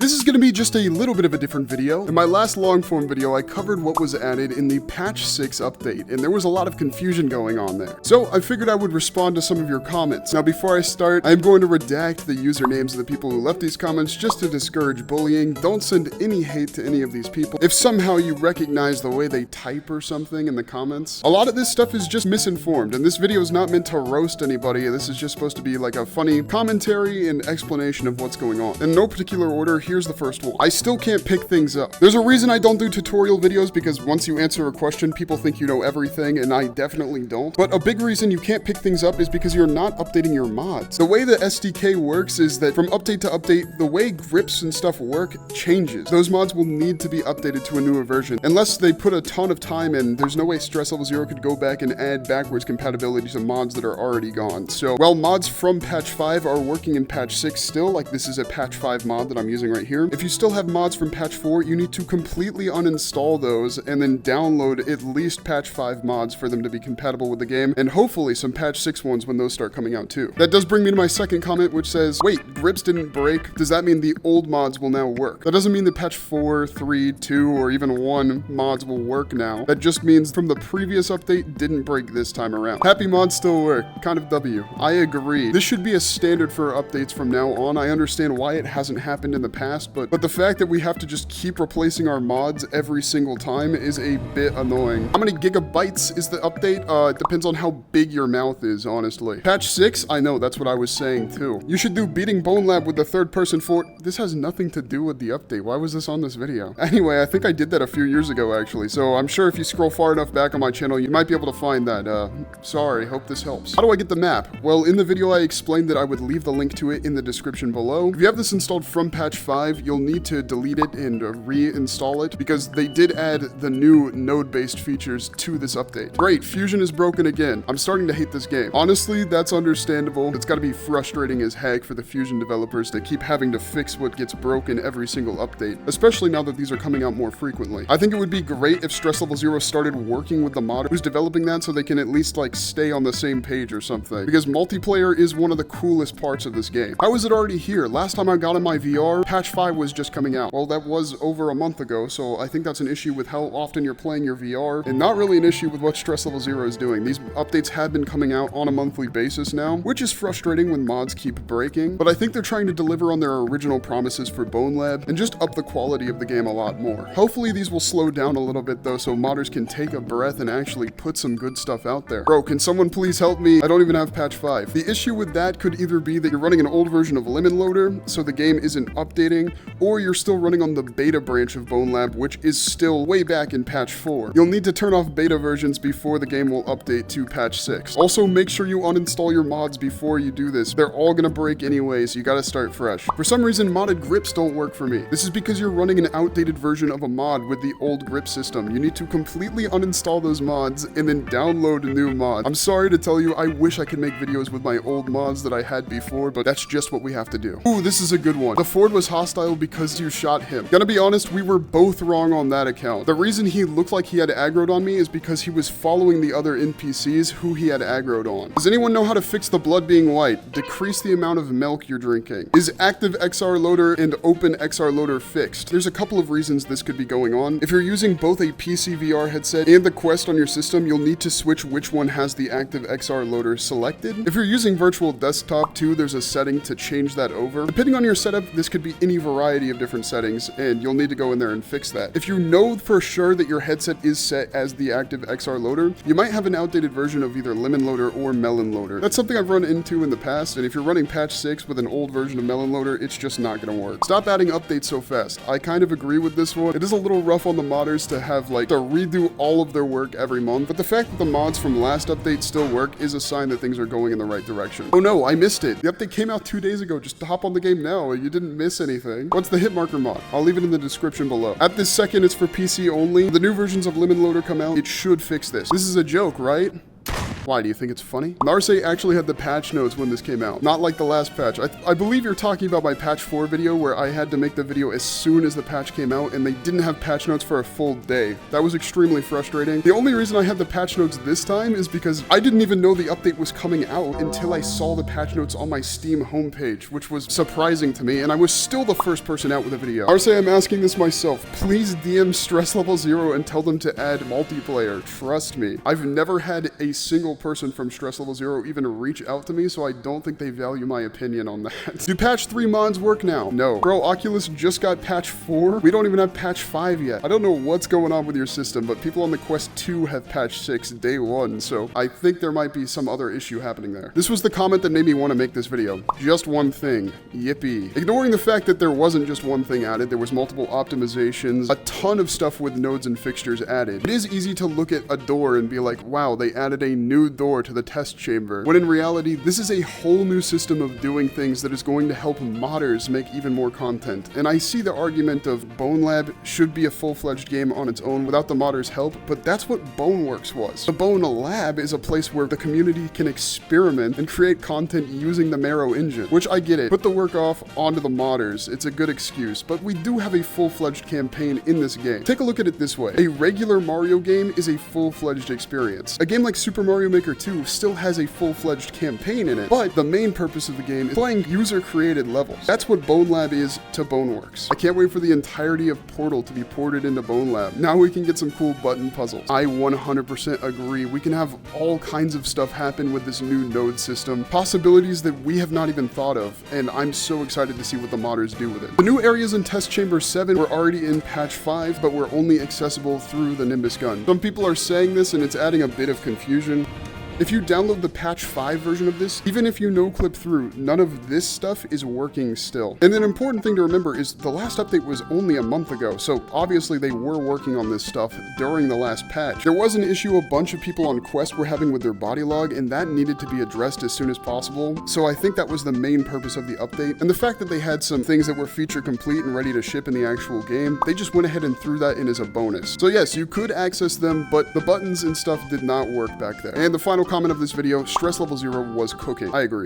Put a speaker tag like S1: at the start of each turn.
S1: This is gonna be just a little bit of a different video. In my last long form video, I covered what was added in the patch 6 update, and there was a lot of confusion going on there. So I figured I would respond to some of your comments. Now before I start, I'm going to redact the usernames of the people who left these comments just to discourage bullying. Don't send any hate to any of these people. If somehow you recognize the way they type or something in the comments, a lot of this stuff is just misinformed, and this video is not meant to roast anybody. This is just supposed to be like a funny commentary and explanation of what's going on. In no particular order, here's the first one. I still can't pick things up. There's a reason I don't do tutorial videos, because once you answer a question, people think you know everything, and I definitely don't. But a big reason you can't pick things up is because you're not updating your mods. The way the SDK works is that from update to update, the way grips and stuff work changes. Those mods will need to be updated to a newer version. Unless they put a ton of time in, there's no way Stress Level 0 could go back and add backwards compatibility to mods that are already gone. So while mods from patch 5 are working in patch 6 still, like this is a patch 5 mod that I'm using right here, if you still have mods from patch 4, you need to completely uninstall those and then download at least patch 5 mods for them to be compatible with the game, and hopefully some patch 6 ones when those start coming out too. That does bring me to my second comment, which says, wait, grips didn't break. Does that mean the old mods will now work? That doesn't mean that patch 4, 3, 2, or even 1 mods will work now. That just means from the previous update didn't break this time around. Happy mods still work. Kind of W. I agree. This should be a standard for updates from now on. I understand why it hasn't happened in the past, but the fact that we have to just keep replacing our mods every single time is a bit annoying. How many gigabytes is the update? It depends on how big your mouth is, honestly. Patch 6? I know, that's what I was saying too. You should do beating BONELAB with the third person fort. This has nothing to do with the update. Why was this on this video? Anyway, I think I did that a few years ago actually, so I'm sure if you scroll far enough back on my channel, you might be able to find that. Sorry, hope this helps. How do I get the map? Well, in the video I explained that I would leave the link to it in the description below. If you have this installed from patch 5, you'll need to delete it and reinstall it, because they did add the new node-based features to this update. Great, Fusion is broken again. I'm starting to hate this game. Honestly, that's understandable. It's gotta be frustrating as heck for the Fusion developers to keep having to fix what gets broken every single update, especially now that these are coming out more frequently. I think it would be great if Stress Level 0 started working with the modder who's developing that, so they can at least like stay on the same page or something, because multiplayer is one of the coolest parts of this game. How is it already here? Last time I got in my VR, patch 5 was just coming out. Well, that was over a month ago, so I think that's an issue with how often you're playing your VR, and not really an issue with what Stress Level 0 is doing. These updates have been coming out on a monthly basis now, which is frustrating when mods keep breaking, but I think they're trying to deliver on their original promises for BONELAB and just up the quality of the game a lot more. Hopefully these will slow down a little bit though, so modders can take a breath and actually put some good stuff out there. Bro, can someone please help me? I don't even have patch 5. The issue with that could either be that you're running an old version of Lemon Loader, so the game isn't updating, or you're still running on the beta branch of BONELAB, which is still way back in patch 4. You'll need to turn off beta versions before the game will update to patch 6. Also, make sure you uninstall your mods before you do this. They're all gonna break anyway, so you gotta start fresh. For some reason, modded grips don't work for me. This is because you're running an outdated version of a mod with the old grip system. You need to completely uninstall those mods and then download a new mod. I'm sorry to tell you, I wish I could make videos with my old mods that I had before, but that's just what we have to do. Ooh, this is a good one. The Ford was hostile because you shot him. Gonna be honest, we were both wrong on that account. The reason he looked like he had aggroed on me is because he was following the other NPCs who he had aggroed on. Does anyone know how to fix the blood being white? Decrease the amount of milk you're drinking. Is active XR loader and open XR loader fixed? There's a couple of reasons this could be going on. If you're using both a PC VR headset and the Quest on your system, you'll need to switch which one has the active XR loader selected. If you're using virtual desktop too, there's a setting to change that over. Depending on your setup, this could be any variety of different settings, and you'll need to go in there and fix that. If you know for sure that your headset is set as the active XR loader, you might have an outdated version of either Lemon Loader or Melon Loader. That's something I've run into in the past, and if you're running patch 6 with an old version of Melon Loader, it's just not gonna work. Stop adding updates so fast. I kind of agree with this one. It is a little rough on the modders to have to redo all of their work every month, but the fact that the mods from last update still work is a sign that things are going in the right direction. Oh no, I missed it. The update came out 2 days ago. Just hop on the game now. You didn't miss anything. What's the hit marker mod? I'll leave it in the description below. At this second, it's for PC only. The new versions of Lemon Loader come out. It should fix this. This is a joke, right? Why, do you think it's funny? Narseh actually had the patch notes when this came out, not like the last patch. I believe you're talking about my patch 4 video where I had to make the video as soon as the patch came out and they didn't have patch notes for a full day. That was extremely frustrating. The only reason I had the patch notes this time is because I didn't even know the update was coming out until I saw the patch notes on my Steam homepage, which was surprising to me, and I was still the first person out with a video. Narseh, I'm asking this myself. Please DM Stress Level 0 and tell them to add multiplayer. Trust me. I've never had a single person from Stress Level 0 even reach out to me, so I don't think they value my opinion on that. Do patch 3 mods work now? No. Bro, Oculus just got patch 4. We don't even have patch 5 yet. I don't know what's going on with your system, but people on the Quest 2 have patch 6 day 1, so I think there might be some other issue happening there. This was the comment that made me want to make this video. Just one thing. Yippee. Ignoring the fact that there wasn't just one thing added, there was multiple optimizations, a ton of stuff with nodes and fixtures added. It is easy to look at a door and be like, wow, they added a new door to the test chamber, when in reality, this is a whole new system of doing things that is going to help modders make even more content. And I see the argument of BONELAB should be a full-fledged game on its own without the modders' help, but that's what BONEWORKS was. The BONELAB is a place where the community can experiment and create content using the Marrow engine, which I get it. Put the work off onto the modders. It's a good excuse, but we do have a full-fledged campaign in this game. Take a look at it this way. A regular Mario game is a full-fledged experience. A game like Super Mario Maker 2 still has a full-fledged campaign in it, but the main purpose of the game is playing user-created levels. That's what BONELAB is to BONEWORKS. I can't wait for the entirety of Portal to be ported into BONELAB. Now we can get some cool button puzzles. I 100% agree. We can have all kinds of stuff happen with this new node system, possibilities that we have not even thought of, and I'm so excited to see what the modders do with it. The new areas in Test Chamber 7 were already in patch 5, but were only accessible through the Nimbus gun. Some people are saying this and it's adding a bit of confusion. If you download the patch 5 version of this, even if you no-clip through, none of this stuff is working still. And an important thing to remember is the last update was only a month ago, so obviously they were working on this stuff during the last patch. There was an issue a bunch of people on Quest were having with their body log, and that needed to be addressed as soon as possible, so I think that was the main purpose of the update. And the fact that they had some things that were feature complete and ready to ship in the actual game, they just went ahead and threw that in as a bonus. So yes, you could access them, but the buttons and stuff did not work back there. And the final comment of this video, Stress Level 0 was cooking. I agree.